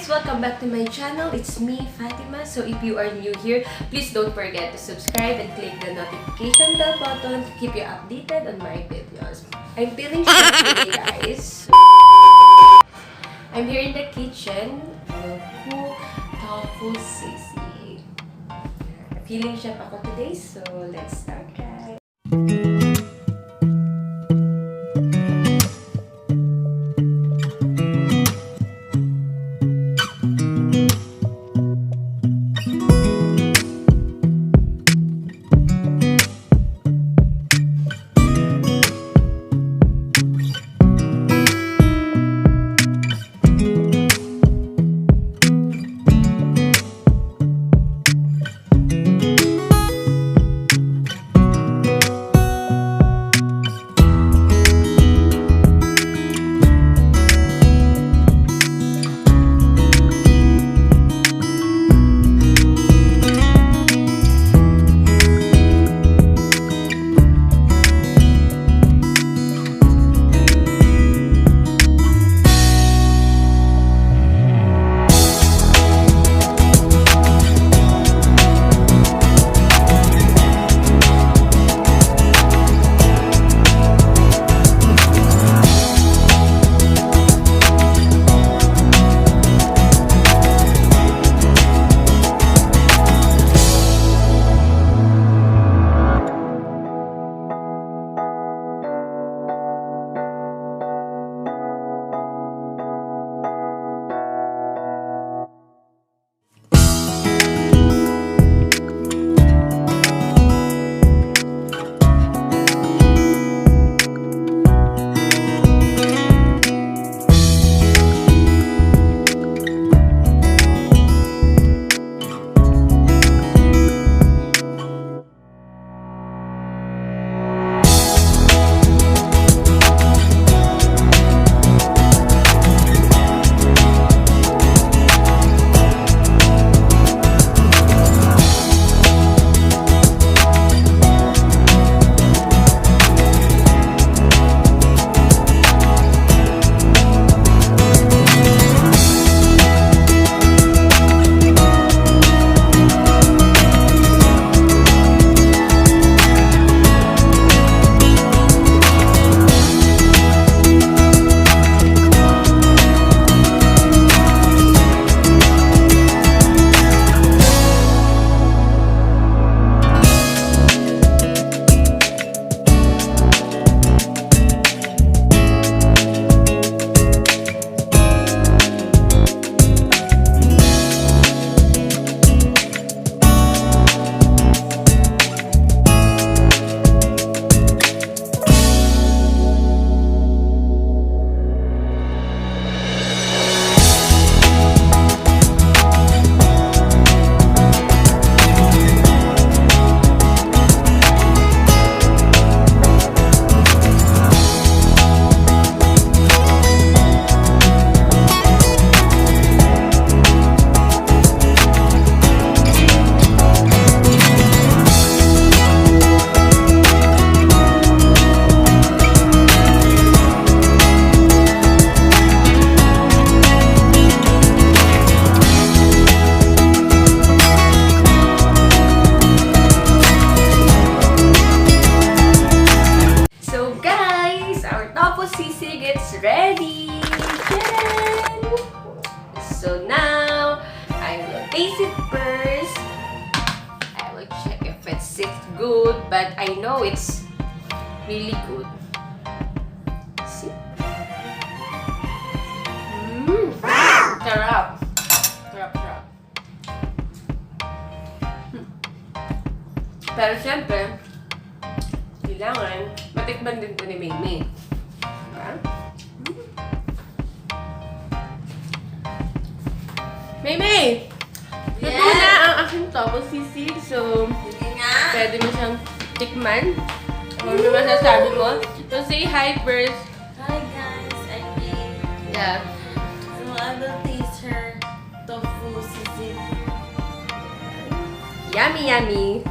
Welcome back to my channel. It's me, Fatima. So if you are new here, please don't forget to subscribe and click the notification bell button to keep you updated on my videos. I'm feeling sick today, guys. I'm here in the kitchen to cook Tofu Sisig. Feeling chef ako today, so let's start, guys. Sisig, it's ready! Yan! So now, I will taste it first. I will check if it's good, but I know it's really good. See? Sarap! Sarap. Pero syempre, kailangan matikman din ko ni Mimi. Mimi! Yes! Tofu Sisig. So, Sige nga. pwede mo siyang tikman. Ano masasabi mo? So, say hi first. Hi guys, I'm Amy. Yeah. So I will taste her tofu sisig. Yummy, yummy.